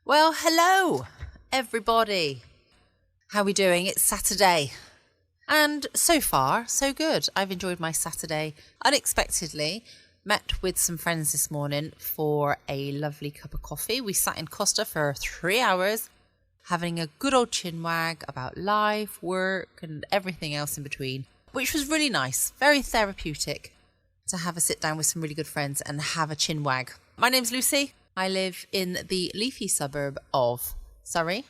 Well, hello, everybody. How are we doing? It's Saturday. And so far, so good. I've enjoyed my Saturday unexpectedly. Met with some friends this morning for a lovely cup of coffee. We sat in Costa for 3 hours, having a good old chinwag about life, work, and everything else in between, which was really nice, very therapeutic to have a sit down with some really good friends and have a chinwag. My name's Lucy. I live in the leafy suburb of Surrey.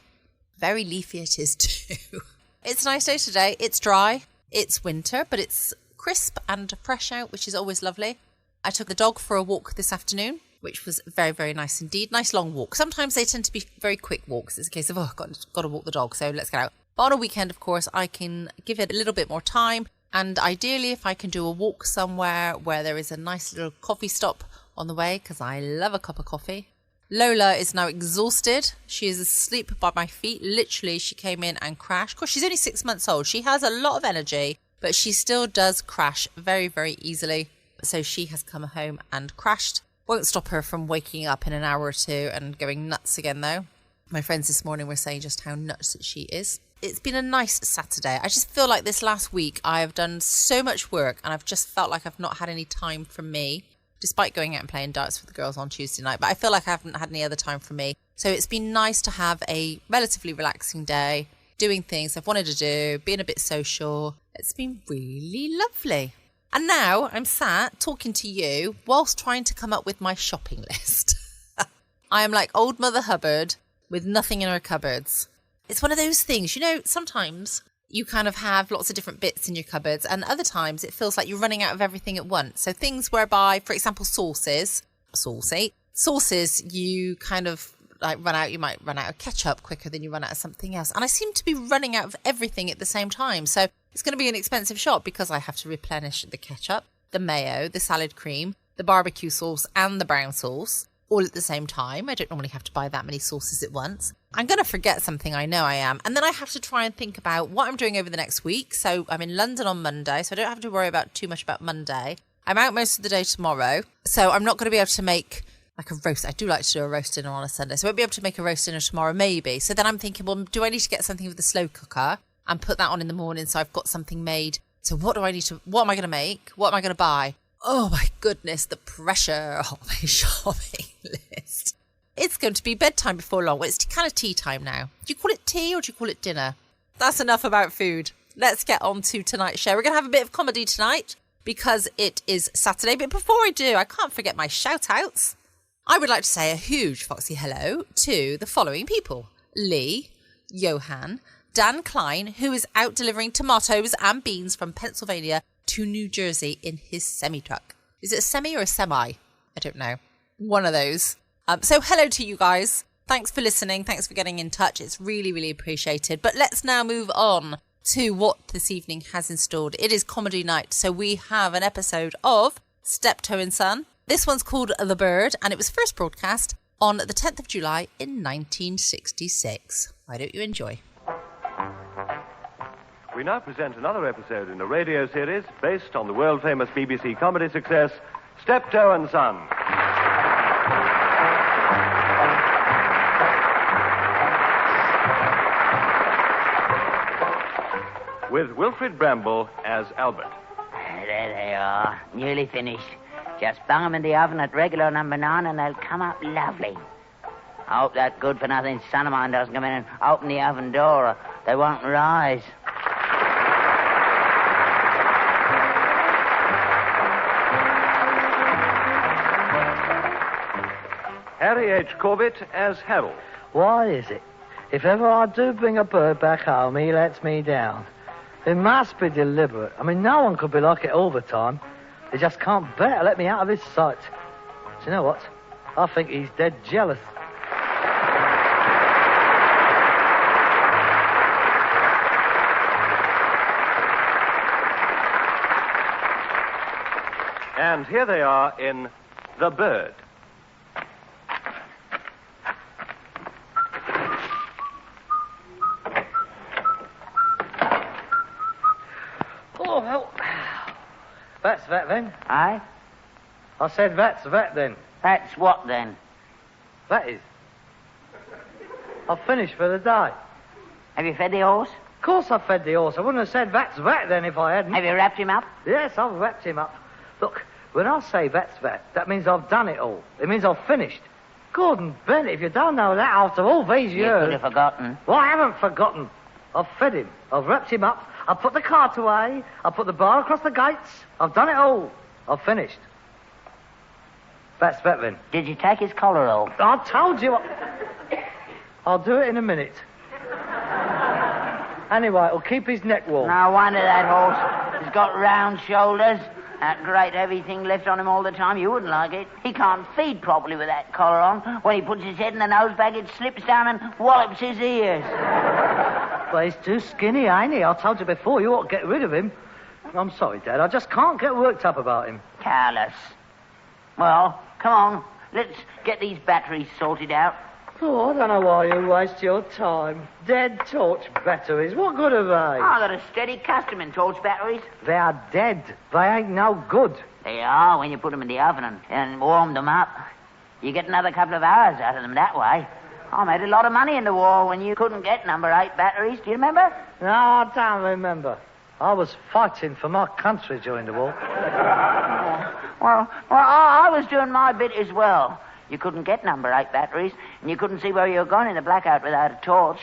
Very leafy it is too. It's a nice day today. It's dry. It's winter, but it's crisp and fresh out, which is always lovely. I took the dog for a walk this afternoon, which was very, very nice indeed. Nice long walk. Sometimes they tend to be very quick walks. It's a case of, got to walk the dog, so let's get out. But on a weekend, of course, I can give it a little bit more time. And ideally, if I can do a walk somewhere where there is a nice little coffee stop on the way, because I love a cup of coffee. Lola is now exhausted. She is asleep by my feet. Literally, she came in and crashed. Of course, she's only 6 months old. She has a lot of energy, but she still does crash very, very easily. So she has come home and crashed. Won't stop her from waking up in an hour or two and going nuts again, though. My friends this morning were saying just how nuts that she is. It's been a nice Saturday. I just feel like this last week I have done so much work and I've just felt like I've not had any time for me, despite going out and playing darts with the girls on Tuesday night. But I feel like I haven't had any other time for me. So it's been nice to have a relatively relaxing day, doing things I've wanted to do, being a bit social. It's been really lovely. And now I'm sat talking to you whilst trying to come up with my shopping list. I am like old Mother Hubbard with nothing in her cupboards. It's one of those things, you know, sometimes you kind of have lots of different bits in your cupboards and other times it feels like you're running out of everything at once. So things whereby, for example, sauces, you kind of like you might run out of ketchup quicker than you run out of something else. And I seem to be running out of everything at the same time. So it's going to be an expensive shop because I have to replenish the ketchup, the mayo, the salad cream, the barbecue sauce and the brown sauce all at the same time. I don't normally have to buy that many sauces at once. I'm going to forget something, I know I am. And then I have to try and think about what I'm doing over the next week. So I'm in London on Monday, so I don't have to worry about too much about Monday. I'm out most of the day tomorrow, so I'm not going to be able to make like a roast. I do like to do a roast dinner on a Sunday, so I won't be able to make a roast dinner tomorrow, maybe. So then I'm thinking, well, do I need to get something with the slow cooker and put that on in the morning so I've got something made? So what am I going to make? What am I going to buy? Oh my goodness, the pressure on my shopping list. It's going to be bedtime before long. Well, it's kind of tea time now. Do you call it tea or do you call it dinner? That's enough about food. Let's get on to tonight's show. We're going to have a bit of comedy tonight because it is Saturday. But before I do, I can't forget my shout-outs. I would like to say a huge Foxy hello to the following people. Lee, Johan, Dan Klein, who is out delivering tomatoes and beans from Pennsylvania to New Jersey in his semi-truck. Is it a semi or a semi? I don't know. One of those. So hello to you guys. Thanks for listening. Thanks for getting in touch. It's really, really appreciated. But let's now move on to what this evening has installed. It is comedy night. So we have an episode of Steptoe and Son. This one's called The Bird, and it was first broadcast on the 10th of July in 1966. Why don't you enjoy? We now present another episode in a radio series based on the world-famous BBC comedy success, Steptoe and Son. With Wilfred Bramble as Albert. There they are, nearly finished. Just bung them in the oven at regular number 9 and they'll come up lovely. I hope that good-for-nothing son of mine doesn't come in and open the oven door or they won't rise. Harry H. Corbett as Harold. Why is it? If ever I do bring a bird back home, he lets me down. It must be deliberate. I mean, no one could be like it all the time. He just can't bear to let me out of his sight. Do you know what? I think he's dead jealous. And here they are in The Bird. Oh, well, that's that then. Aye? I said that's that then. That's what then? That is. I've finished for the day. Have you fed the horse? Of course I fed the horse. I wouldn't have said that's vet then if I hadn't. Have you wrapped him up? Yes, I've wrapped him up. Look, when I say that's vet, that means I've done it all. It means I've finished. Gordon Bennett, if you don't know that after all these You years... could have forgotten. Well, I haven't forgotten. I've fed him. I've wrapped him up. I've put the cart away. I've put the bar across the gates. I've done it all. I've finished. That's vet then. Did you take his collar off? I told you... I'll do it in a minute. Anyway, it'll keep his neck warm. No wonder that horse has got round shoulders. That great heavy thing left on him all the time. You wouldn't like it. He can't feed properly with that collar on. When he puts his head in the nose bag, it slips down and wallops his ears. Well, he's too skinny, ain't he? I told you before, you ought to get rid of him. I'm sorry, Dad. I just can't get worked up about him. Careless. Well, come on. Let's get these batteries sorted out. Oh, I don't know why you waste your time. Dead torch batteries. What good are they? I got a steady custom in torch batteries. They are dead. They ain't no good. They are when you put them in the oven and warm them up. You get another couple of hours out of them that way. I made a lot of money in the war when you couldn't get number 8 batteries. Do you remember? No, I don't remember. I was fighting for my country during the war. Well, I was doing my bit as well. You couldn't get number 8 batteries, and you couldn't see where you were going in the blackout without a torch.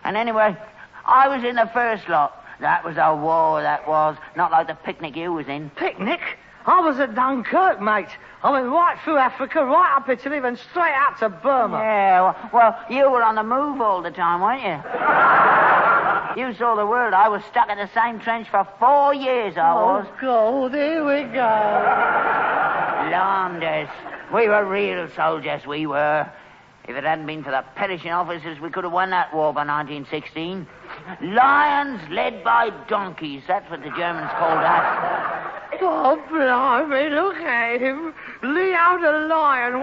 And anyway, I was in the first lot. That was a war, that was. Not like the picnic you was in. Picnic? I was at Dunkirk, mate. I went right through Africa, right up Italy, then straight out to Burma. Yeah, well, you were on the move all the time, weren't you? You saw the world. I was stuck in the same trench for 4 years, I was. Oh, God, here we go. Landers. We were real soldiers, we were. If it hadn't been for the perishing officers, we could have won that war by 1916. Lions led by donkeys. That's what the Germans called us. Oh, blimey, look at him. Leo the lion.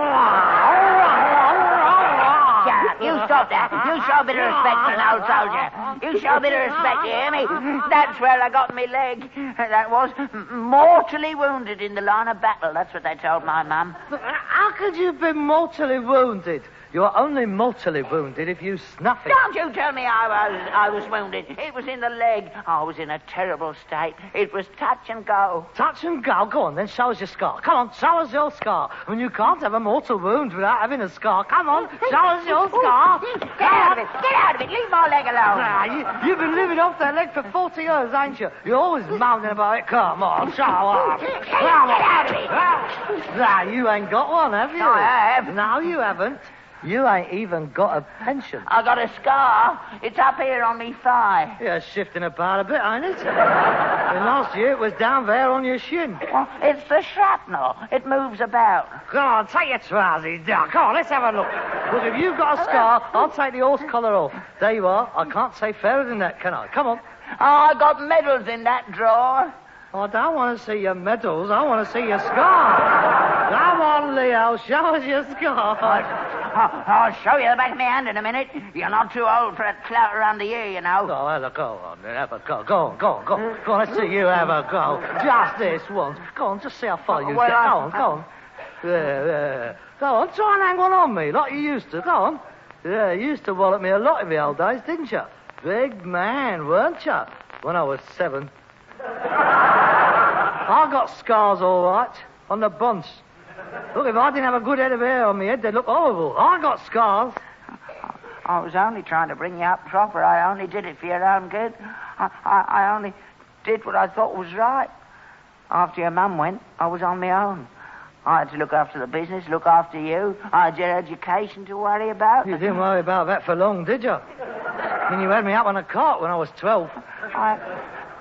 Yeah, you stop that. You show a bit of respect for an old soldier. You show a bit of respect, you hear me? That's where I got my leg. That was mortally wounded in the line of battle. That's what they told my mum. How could you be mortally wounded? You're only mortally wounded if you snuff it. Don't you tell me I was wounded. It was in the leg. I was in a terrible state. It was touch and go. Touch and go? Go on, then show us your scar. Come on, show us your scar. I mean, you can't have a mortal wound without having a scar. Come on, show us your scar. Get out of it. Get out of it. Leave my leg alone. Nah, you've been living off that leg for 40 years, ain't you? You're always moaning about it. Come on, show up. Get out of it. Nah, you ain't got one, have you? I have. No, you haven't. You ain't even got a pension. I got a scar. It's up here on me thigh. Yeah, shifting about a bit, ain't it? And last year it was down there on your shin. Well, it's the shrapnel. It moves about. Go on, take your trousers down. Come on, let's have a look. Look, if you've got a scar, I'll take the horse collar off. There you are. I can't say fairer than that, can I? Come on. Oh, I got medals in that drawer. I don't want to see your medals. I want to see your scar. Come on, Leo. Show us your scar. I'll show you the back of my hand in a minute. You're not too old for a clout around the ear, you know. Oh, well, go on, then. Have a go. Go on. Go on, let's see you have a go. Just this once. Go on, just see how far you get. Go on. There. Go on, try and hang one on me, like you used to. Go on. Yeah, you used to wallop me a lot in the old days, didn't you? Big man, weren't you? When I was 7. I got scars, all right, on the bunts. Look, if I didn't have a good head of hair on my head, they'd look horrible. I got scars. I was only trying to bring you up proper. I only did it for your own good. I only did what I thought was right. After your mum went, I was on my own. I had to look after the business, look after you. I had your education to worry about. You didn't worry about that for long, did you? I mean, you had me up on a cart when I was 12. I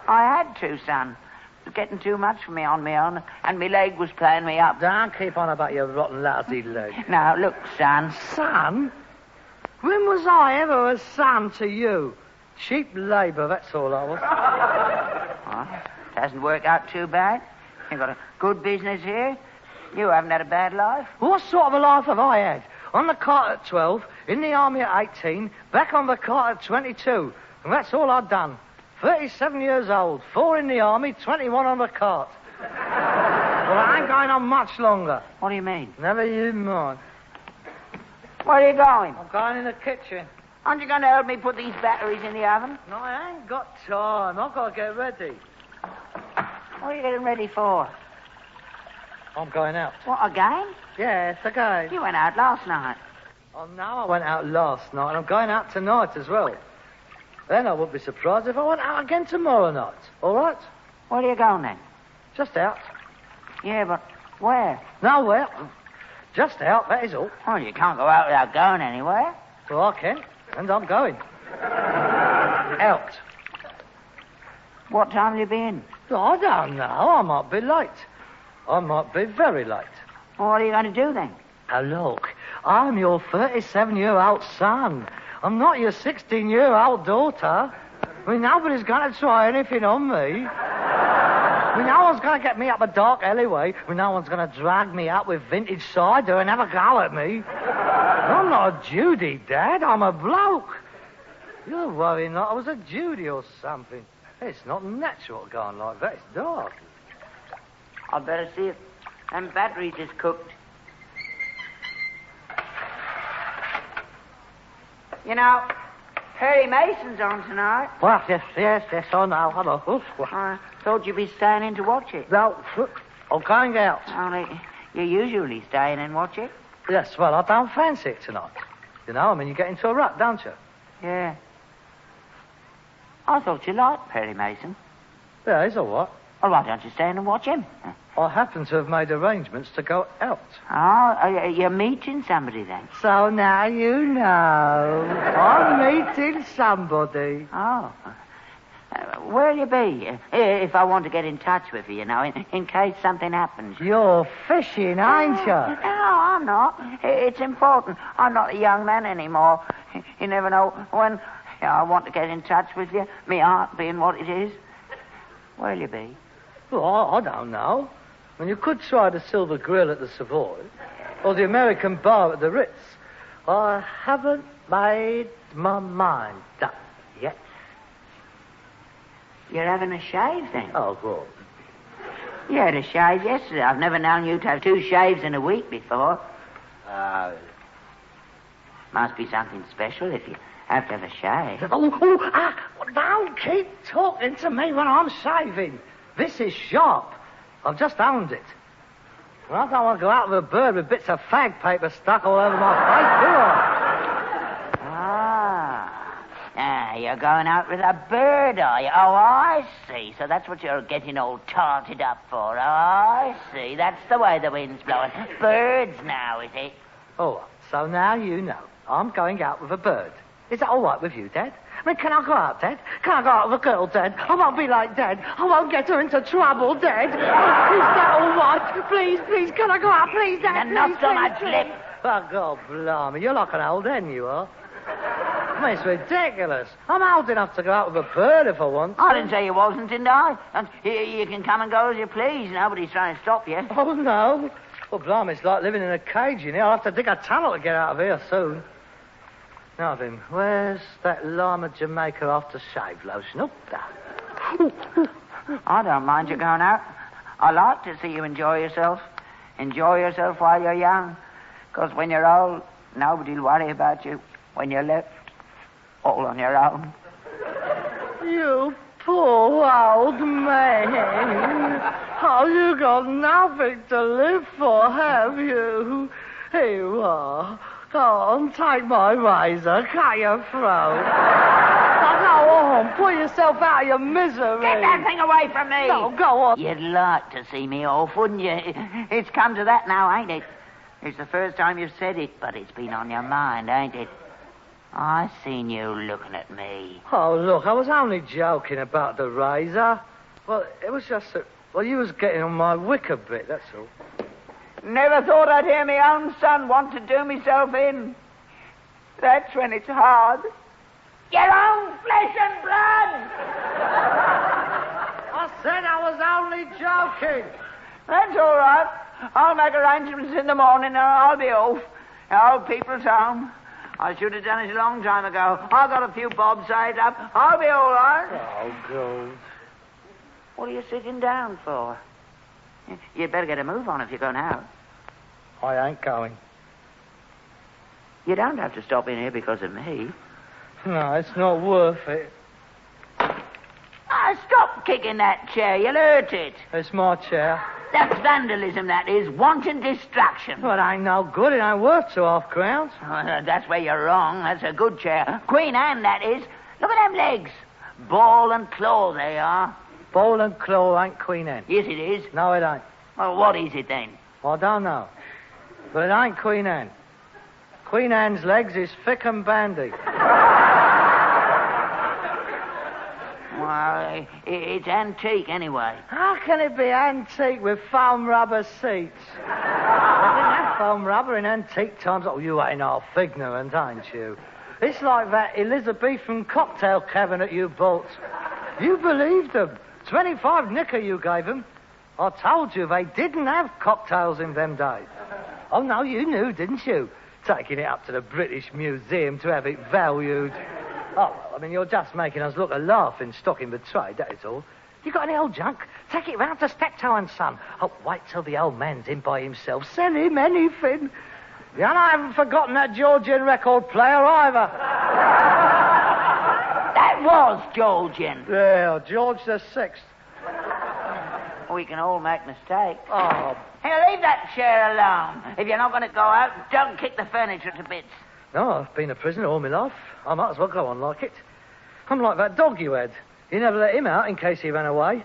had to, son. It was getting too much for me on my own, and my leg was playing me up. Don't keep on about your rotten lousy leg. Now, look, son. Son? When was I ever a son to you? Cheap labour, that's all I was. Well, it hasn't worked out too bad. You've got a good business here. You haven't had a bad life. What sort of a life have I had? On the cart at 12, in the army at 18, back on the cart at 22. And that's all I've done. 37 years old, 4 in the army, 21 on the cart. Well, I ain't going on much longer. What do you mean? Never you mind. Where are you going? I'm going in the kitchen. Aren't you going to help me put these batteries in the oven? No, I ain't got time. I've got to get ready. What are you getting ready for? I'm going out. What, again? Yes, again. You went out last night. Oh, no, I went out last night, and I'm going out tonight as well. Then I wouldn't be surprised if I went out again tomorrow night. All right? Where are you going then? Just out. Yeah, but where? Nowhere. Just out, that is all. Well, you can't go out without going anywhere. Well, I can, and I'm going. Out. What time will you be in? I don't know. I might be late. I might be very late. Well, what are you going to do then? Now, look, I'm your 37-year-old son. I'm not your 16-year-old daughter. I mean, nobody's going to try anything on me. I mean, no one's going to get me up a dark alleyway. I mean, no one's going to drag me out with vintage cider and have a go at me. I'm not a Judy, Dad. I'm a bloke. You're worrying like I was a Judy or something. It's not natural going like that. It's dark. I'd better see if them batteries is cooked. You know, Perry Mason's on tonight. Well, yes, I know. Hello. I thought you'd be staying in to watch it. No, I'm going out. Only you usually stay in and watch it. Yes, well, I don't fancy it tonight. You know, I mean, you get into a rut, don't you? Yeah. I thought you liked Perry Mason. Yeah, he's all right. Well, why don't you stay in and watch him? I happen to have made arrangements to go out. Oh, you're meeting somebody then? So now you know. I'm meeting somebody. Oh. Where'll you be? If I want to get in touch with you, in case something happens. You're fishing, ain't you? No, I'm not. It's important. I'm not a young man anymore. You never know when I want to get in touch with you, me heart being what it is. Where'll you be? Well, I don't know. I mean, you could try the Silver Grill at the Savoy, or the American Bar at the Ritz. I haven't made my mind up yet. You're having a shave, then? Oh, good. You had a shave yesterday. I've never known you to have 2 shaves in a week before. Must be something special if you have to have a shave. Don't keep talking to me when I'm shaving. This is sharp. I've just owned it. Well, I don't want to go out with a bird with bits of fag paper stuck all over my face, do I? You're going out with a bird, are you? Oh, I see. So that's what you're getting all tarted up for. Oh, I see. That's the way the wind's blowing. Birds now, is it? Oh, so now you know. I'm going out with a bird. Is that all right with you, Dad? I mean, can I go out, Dad? Can I go out with a girl, Dad? I won't be like Dad. I won't get her into trouble, Dad. Is that all right? Please, can I go out? Please, Dad, And not so much please. lip. Oh, God, blimey. You're like an old hen, you are. I mean, it's ridiculous. I'm old enough to go out with a bird if I want to. I didn't say you wasn't, didn't I? And you can come and go as you please. Nobody's trying to stop you. Oh, no. Well, blimey, it's like living in a cage, you know. I'll have to dig a tunnel to get out of here soon. Now then, where's that Lima Jamaica aftershave lotion? Oh, there. I don't mind you going out. I like to see you enjoy yourself. Enjoy yourself while you're young. Because when you're old, nobody'll worry about you. When you're left all on your own. You poor old man. Oh, you got nothing to live for, have you? Here you are. Go on, take my razor, cut your throat. Now go on, pull yourself out of your misery. Get that thing away from me! No, go on. You'd like to see me off, wouldn't you? It's come to that now, ain't it? It's the first time you've said it, but it's been on your mind, ain't it? I seen you looking at me. Oh, look, I was only joking about the razor. Well, it was just that... Well, you was getting on my wick a bit, that's all. Never thought I'd hear my own son want to do myself in. That's when it's hard. Your own flesh and blood! I said I was only joking. That's all right. I'll make arrangements in the morning and I'll be off. The old people's home. I should have done it a long time ago. I've got a few bob saved up. I'll be all right. Oh, God. What are you sitting down for? You'd better get a move on if you're going out. I ain't going. You don't have to stop in here because of me. No, it's not worth it. Stop kicking that chair. You'll hurt it. It's my chair. That's vandalism, that is. Wanton destruction. Well, it ain't no good. It ain't worth 2.5 crowns. That's where you're wrong. That's a good chair. Queen Anne, that is. Look at them legs. Ball and claw they are. Ball and claw ain't Queen Anne. Yes, it is. No, it ain't. Well, what is it then? I don't know. But it ain't Queen Anne. Queen Anne's legs is thick and bandy. Well, it's antique anyway. How can it be antique with foam rubber seats? They didn't have foam rubber in antique times. Oh, you ain't half ignorant, ain't you? It's like that Elizabethan cocktail cabinet you bought. You believed them. 25 knicker you gave them. I told you they didn't have cocktails in them days. Oh, no, you knew, didn't you? Taking it up to the British Museum to have it valued. Oh, well, I mean, you're just making us look a laughing stock in the trade, that is all. You got any old junk? Take it round to Steptoe and Son. Oh, wait till the old man's in by himself. Sell him anything. Yeah, and I haven't forgotten that Georgian record player either. That was Georgian. Yeah, George the Sixth. We can all make mistakes. Oh. Hey, leave that chair alone. If you're not going to go out, don't kick the furniture to bits. No, I've been a prisoner all my life. I might as well go on like it. I'm like that dog you had. You never let him out in case he ran away.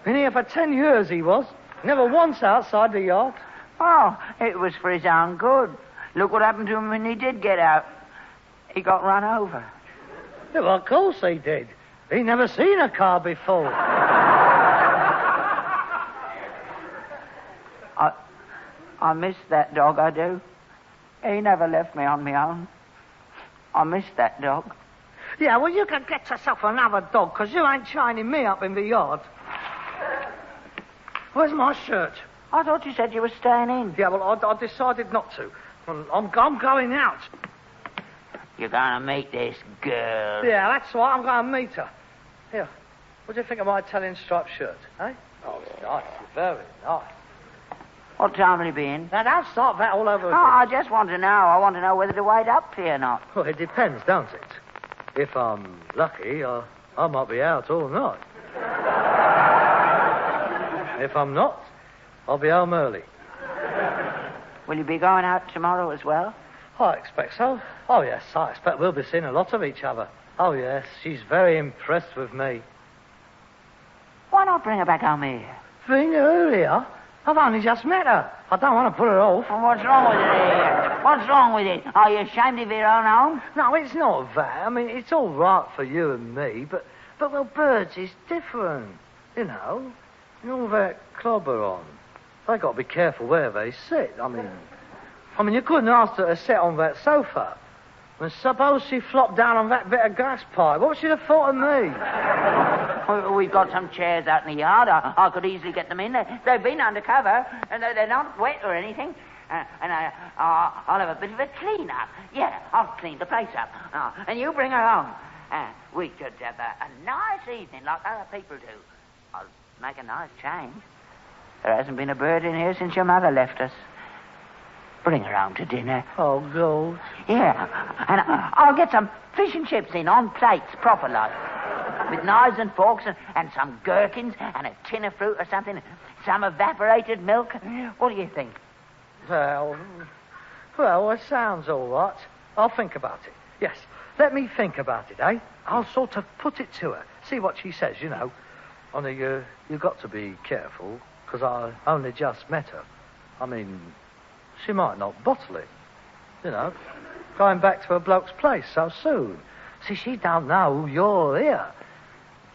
In here for 10 years he was. Never once outside the yard. Oh, it was for his own good. Look what happened to him when he did get out. He got run over. Yeah, well, of course he did. He never seen a car before. I miss that dog, I do. He never left me on my own. I miss that dog. Yeah, well, you can get yourself another dog, because you ain't shining me up in the yard. Where's my shirt? I thought you said you were staying in. Yeah, well, I decided not to. Well, I'm going out. You're going to meet this girl. Yeah, that's right. I'm going to meet her. Here, what do you think of my Italian striped shirt, eh? Oh, it's nice. Very nice. What time will he be in? Now, don't start that all over Oh, again. I just want to know. I want to know whether to wait up here or not. Well, it depends, don't it? If I'm lucky, I might be out all night. If I'm not, I'll be home early. Will you be going out tomorrow as well? I expect so. Oh, yes, I expect we'll be seeing a lot of each other. Oh, yes, she's very impressed with me. Why not bring her back home here? Been earlier? I've only just met her. I don't want to put her off. Well, what's wrong with it here? What's wrong with it? Are you ashamed of your own home? No, it's not that. I mean, it's all right for you and me, but well, birds is different, you know. And all that clobber on. They got to be careful where they sit. I mean, you couldn't ask her to sit on that sofa. And suppose she flopped down on that bit of gas pipe. What should have thought of me? Well, we've got some chairs out in the yard. I could easily get them in. They've been undercover, and they're not wet or anything. And I'll have a bit of a clean-up. Yeah, I'll clean the place up. And you bring her home. We could have a nice evening like other people do. I'll make a nice change. There hasn't been a bird in here since your mother left us. Bring her home to dinner. Oh, God. Yeah, and I'll get some fish and chips in on plates, proper like. With knives and forks and some gherkins and a tin of fruit or something. Some evaporated milk. What do you think? Well, it sounds all right. I'll think about it. Yes, let me think about it, eh? I'll sort of put it to her. See what she says, you know. Only you got to be careful, because I only just met her. I mean, she might not bottle it. You know, going back to a bloke's place so soon. See, she don't know you're here.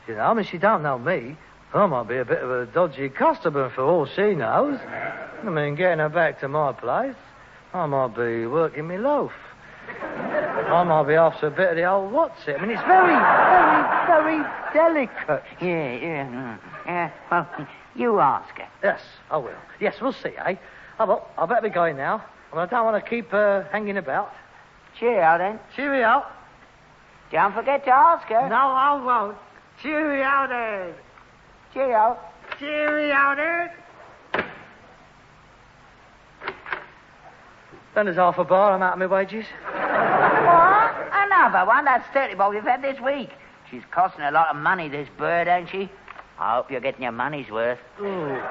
You know, I mean, she don't know me. I might be a bit of a dodgy customer for all she knows. I mean, getting her back to my place, I might be working me loaf. I might be after a bit of the old what's it. I mean, it's very, very, very delicate. Yeah. Well, you ask her. Yes, I will. Yes, we'll see, eh? Oh, well, I better be going now. I mean, I don't want to keep hanging about. Cheerio, then. Cheerio. Don't forget to ask her. No, I won't. Cheerio, then. Cheerio. Cheerio, then. Then there's half a bar. I'm out of my wages. What? Another one? That's 30 bob we've had this week. She's costing a lot of money, this bird, ain't she? I hope you're getting your money's worth. Ooh.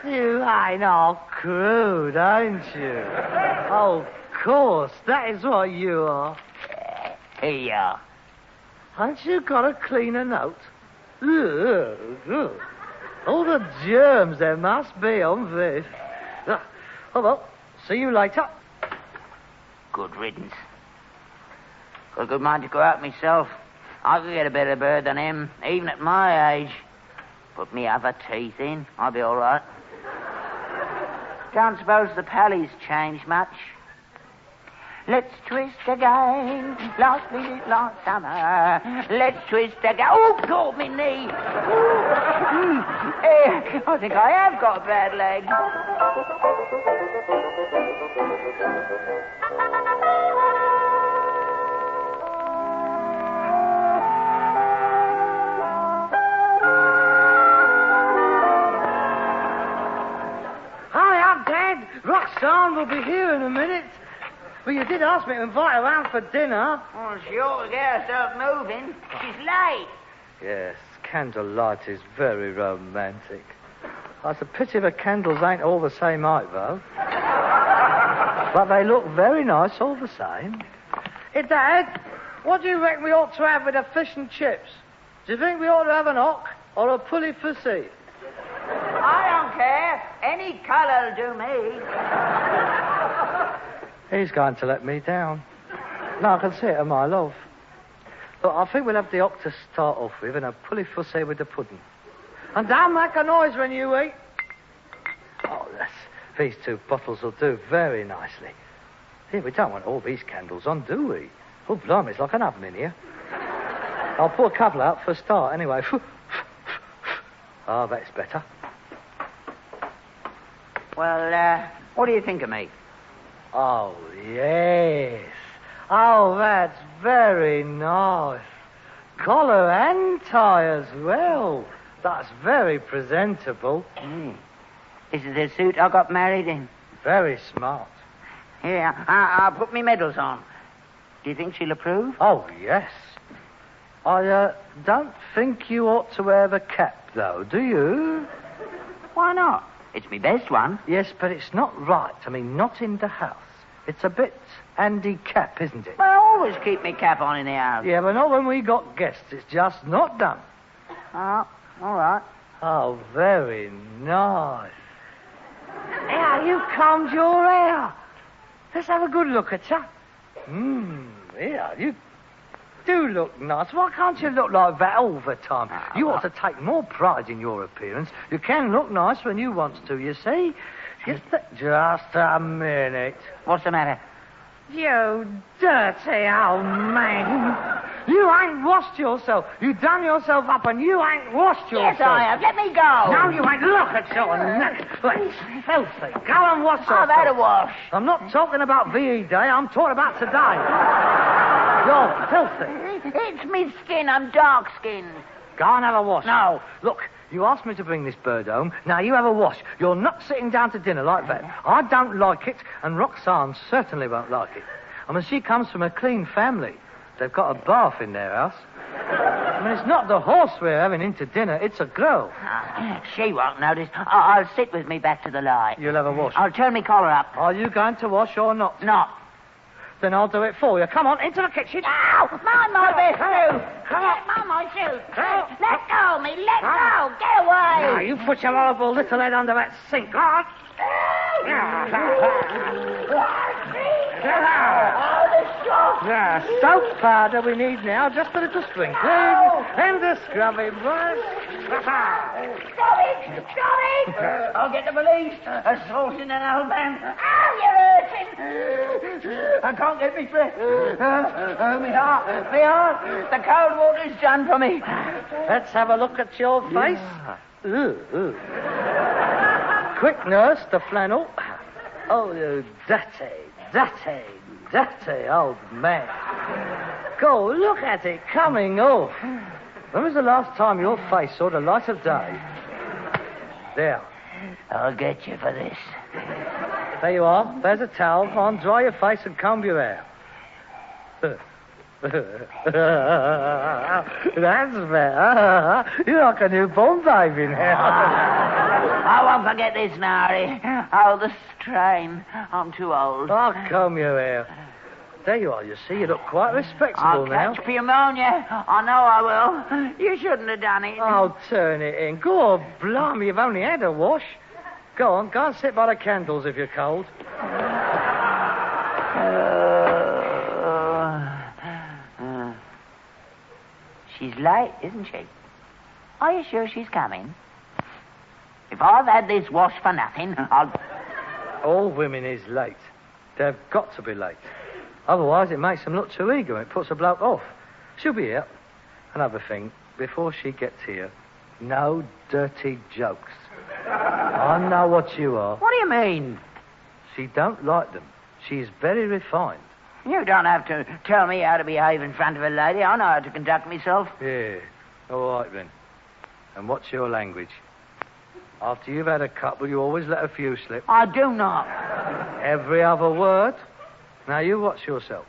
You ain't all crude, ain't you? Oh, of course. That is what you are. Here you are. Haven't you got a cleaner note? Ugh. All the germs there must be on this. Oh, well, see you later. Good riddance. Got a good mind to go out myself. I could get a better bird than him, even at my age. Put me other teeth in, I'll be all right. Don't suppose the pally's changed much. Let's twist again, last minute, last summer. Let's twist again. Oh, God, me knee. I think I have got a bad leg. Hi, Dad. Roxanne will be here in a minute. Well, you did ask me to invite her round for dinner. Oh, she ought to get herself moving. She's late. Yes, candlelight is very romantic. Oh, it's a pity the candles ain't all the same height, though. But they look very nice all the same. Hey, Dad, what do you reckon we ought to have with the fish and chips? Do you think we ought to have an hock or a pulley pussy? I don't care. Any colour'll do me. He's going to let me down. No, I can see it a mile off. Look, I think we'll have the hock to start off with and a pulley fussy with the pudding. And don't make a noise when you eat. Oh, these 2 bottles will do very nicely. Here, we don't want all these candles on, do we? Oh, blimey, it's like an oven in here. I'll pour a couple out for a start, anyway. Oh, that's better. Well, what do you think of me? Oh, yes. Oh, that's very nice. Collar and tie as well. That's very presentable. This is the suit I got married in. Very smart. Here, I'll put me medals on. Do you think she'll approve? Oh, yes. I don't think you ought to wear the cap, though, do you? Why not? It's my best one. Yes, but it's not right. I mean, not in the house. It's a bit handicap, isn't it? Well, I always keep my cap on in the house. Yeah, but not when we got guests. It's just not done. Oh, all right. Oh, very nice. Now, you combed your hair. Let's have a good look at you. Yeah, you do look nice. Why can't you look like that all the time? You ought to take more pride in your appearance. You can look nice when you want to, you see. Just a minute. What's the matter? You dirty old man. You ain't washed yourself. You done yourself up and you ain't washed yourself. Yes, I have. Let me go. No, you ain't. Look at your neck. It's filthy. Go and wash yourself. I've had a wash. I'm not talking about VE Day. I'm talking about today. You're filthy. It's me skin. I'm dark-skinned. Go and have a wash. No. Look, you asked me to bring this bird home. Now you have a wash. You're not sitting down to dinner like that. I don't like it, and Roxanne certainly won't like it. I mean, she comes from a clean family. They've got a bath in their house. I mean, it's not the horse we're having into dinner. It's a girl. She won't notice. I'll sit with me back to the light. You'll have a wash. I'll turn my collar up. Are you going to wash or not? No. Then I'll do it for you. Come on, into the kitchen. Ow! Mind my best suit. Come on. Mind my suit. Let go of me. Let go. Get away. Now, you put your horrible little head under that sink. Oh, soap powder we need now, just a little sprinkling, and a scrubbing brush. Stop it! I'll get the police. Assaulting an old man. Ow, you're hurting. I can't get me breath. Oh, me heart. The cold water's done for me. Let's have a look at your face. Ooh. Quick, nurse, the flannel. Oh, you dirty old man. Go, look at it coming off. When was the last time your face saw the light of day? There. I'll get you for this. There you are. There's a towel. Go on, dry your face and comb your hair. That's better. You're like a newborn baby now. I won't forget this, Nari. Oh, the strain. I'm too old. Oh, comb your hair. There you are, you see. You look quite respectable I'll now. catch pneumonia. I know I will. You shouldn't have done it. Oh, turn it in. Go on, blimey, you've only had a wash. Go on, go and sit by the candles if you're cold. She's late, isn't she? Are you sure she's coming? If I've had this wash for nothing, I'll... All women is late. They've got to be late. Otherwise, it makes them look too eager and it puts a bloke off. She'll be here. Another thing, before she gets here, no dirty jokes. I know what you are. What do you mean? She don't like them. She's very refined. You don't have to tell me how to behave in front of a lady. I know how to conduct myself. Yeah, all right then. And what's your language? After you've had a couple, you always let a few slip. I do not. Every other word. Now you watch yourself.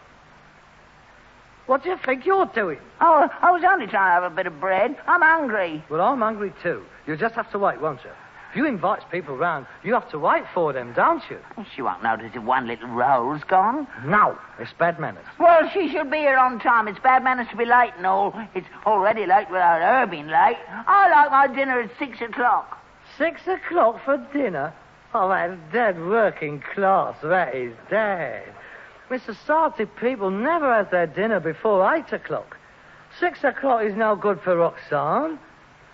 What do you think you're doing? Oh, I was only trying to have a bit of bread. I'm hungry. Well, I'm hungry too. You'll just have to wait, won't you? If you invite people round, you have to wait for them, don't you? She won't notice if one little roll's gone. No, it's bad manners. Well, she should be here on time. It's bad manners to be late and all. It's already late without her being late. I like my dinner at 6 o'clock. 6 o'clock for dinner? Oh, that's dead working class. That is dead. Mr. Society people never have their dinner before 8 o'clock. 6 o'clock is no good for Roxanne.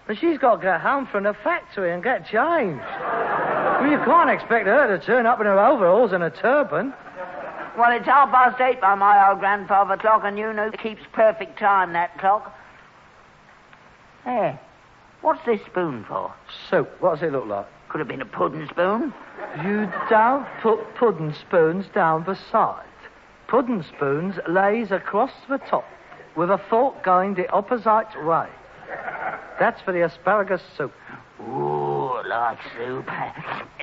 And she's got to get home from the factory and get changed. Well, you can't expect her to turn up in her overalls and a turban. Well, it's 8:30 by my old grandfather clock, and you know it keeps perfect time, that clock. Hey, what's this spoon for? Soup. What does it look like? Could have been a pudding spoon. You don't put pudding spoons down beside. Pudding spoons lays across the top with a fork going the opposite way. That's for the asparagus soup. Ooh, like soup.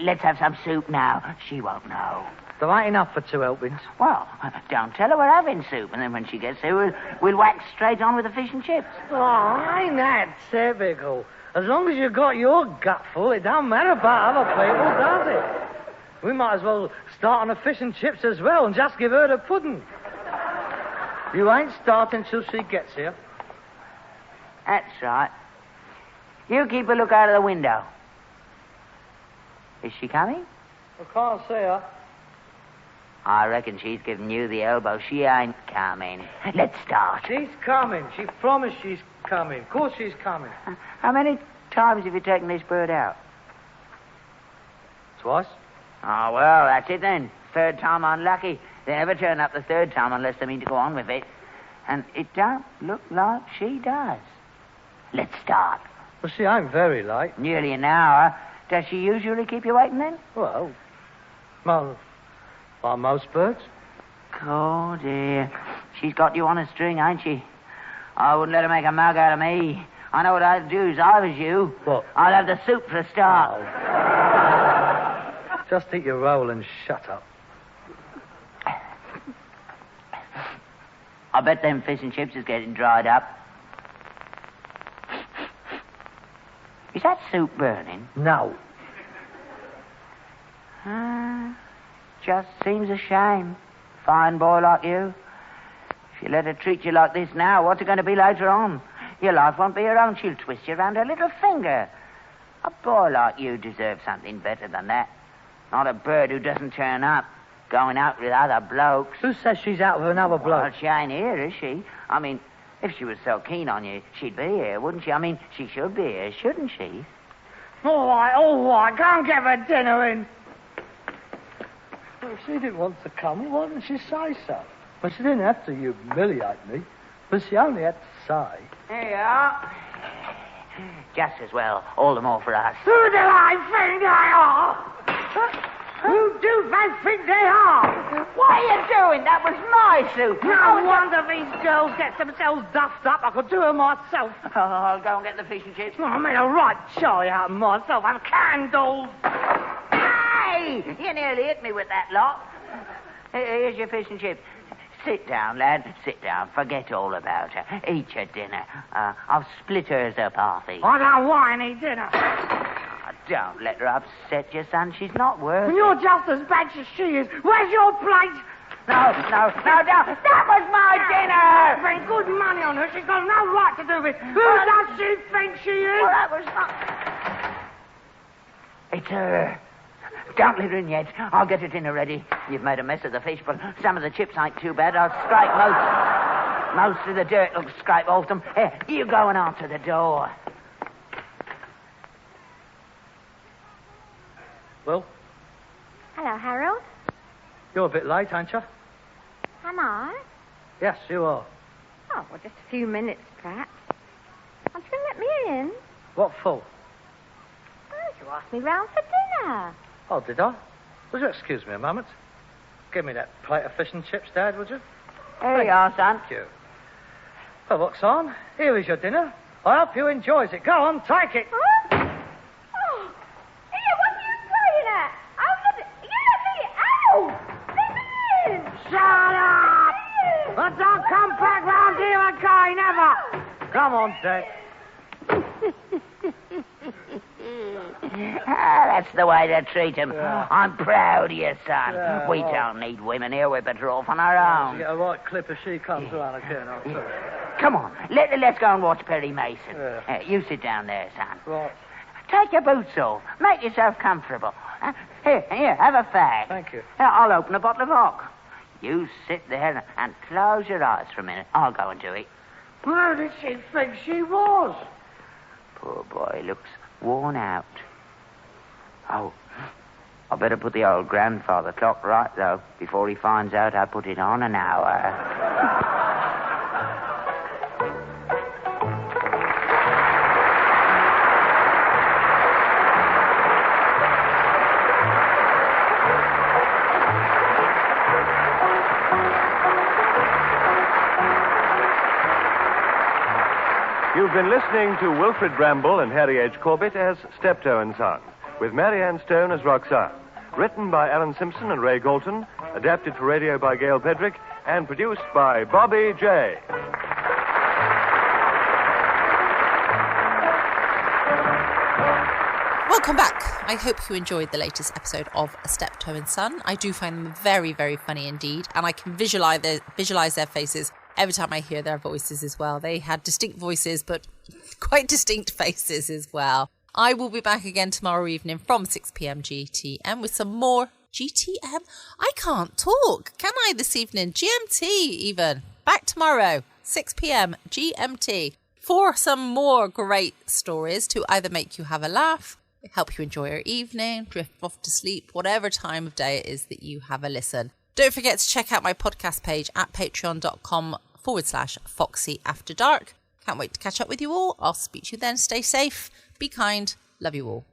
Let's have some soup now. She won't know. There ain't enough for 2 helpings. Well, don't tell her we're having soup, and then when she gets here, we'll wax straight on with the fish and chips. Oh, ain't that typical? As long as you got your gut full, it don't matter about other people, does it? We might as well start on the fish and chips as well and just give her the pudding. You ain't starting till she gets here. That's right. You keep a look out of the window. Is she coming? I can't see her. I reckon she's giving you the elbow. She ain't coming. Let's start. She's coming. She promised she's coming. Of course she's coming. How many times have you taken this bird out? Twice. Oh, well, that's it then. Third time unlucky. They never turn up the third time unless they mean to go on with it. And it don't look like she does. Let's start. Well, she ain't very late. Nearly an hour. Does she usually keep you waiting then? Well, like most birds. Oh, dear. She's got you on a string, ain't she? I wouldn't let her make a mug out of me. I know what I'd do if I was you. What? I'd have the soup for a start. Oh. Just eat your roll and shut up. I bet them fish and chips is getting dried up. Is that soup burning? No. Just seems a shame. Fine boy like you. If you let her treat you like this now, what's it going to be later on? Your life won't be her own. She'll twist you around her little finger. A boy like you deserves something better than that. Not a bird who doesn't turn up, going out with other blokes. Who says she's out with another bloke? Well, she ain't here, is she? I mean, if she was so keen on you, she'd be here, wouldn't she? I mean, she should be here, shouldn't she? All right. Go and get her dinner in. Well, if she didn't want to come, why didn't she say so? Well, she didn't have to humiliate me, but she only had to say. Here you are. Just as well. All the more for us. Who do I think they are? Who do they think they are? What are you doing? That was my soup. No wonder these girls get themselves duffed up. I could do it myself. Oh, I'll go and get the fish and chips. I made a right jolly out of myself. Have candles. Hey! Hey, you nearly hit me with that lot. Here's your fish and chips. Sit down, lad. Sit down. Forget all about her. Eat your dinner. I'll split hers up half each. I don't want any dinner. Don't let her upset you, son. She's not worth it. You're just as bad as she is. Where's your plate? No, don't. That was my dinner! Spent good money on her. She's got no right to do this. Who does she think she is? Well, that was not... It's her. Don't let her in yet. I'll get her dinner ready. You've made a mess of the fish, but some of the chips ain't too bad. I'll scrape most of the dirt. I'll scrape off them. Here, you go and answer the door. Well, Hello, Harold. you're a bit late, aren't you? Am I? Yes, you are. Oh, well, just a few minutes, perhaps. Why don't you let me in? What for? Oh, you asked me round for dinner. Oh, did I? Would you excuse me a moment? Give me that plate of fish and chips, Dad, would you? Here you are, son. Thank you. Well, what's on? Here is your dinner. I hope you enjoys it. Go on, take it. Huh? Oh, here, what are you playing at? Oh, let me... You let me... Ow! Let me in! Shut up! But don't come back round here again, ever! Come on, Dad. That's the way to treat him. Yeah. I'm proud of you, son. Yeah, we don't need women here. We're better off on our own. You get a right clip if she comes around again, I'll tell you. Come on, let's go and watch Perry Mason. Yeah. You sit down there, son. Right. Take your boots off. Make yourself comfortable. Here, have a fag. Thank you. Here, I'll open a bottle of hock. You sit there and close your eyes for a minute. I'll go and do it. Where did she think she was? Poor boy looks worn out. Oh, I better put the old grandfather clock right, though, before he finds out I put it on an hour. You've been listening to Wilfred Bramble and Harry H. Corbett as Steptoe and Son, with Marianne Stone as Roxanne. Written by Alan Simpson and Ray Galton, adapted for radio by Gail Pedrick, and produced by Bobby J. Welcome back. I hope you enjoyed the latest episode of Steptoe and Son. I do find them very, very funny indeed, and I can visualize their faces every time I hear their voices as well. They had distinct voices, but quite distinct faces as well. I will be back again tomorrow evening from 6 p.m. GTM with some more GTM. I can't talk, can I, this evening? GMT even. Back tomorrow, 6 p.m. GMT, for some more great stories to either make you have a laugh, help you enjoy your evening, drift off to sleep, whatever time of day it is that you have a listen. Don't forget to check out my podcast page at patreon.com/Foxy After Dark. Can't wait to catch up with you all. I'll speak to you then. Stay safe. Be kind. Love you all.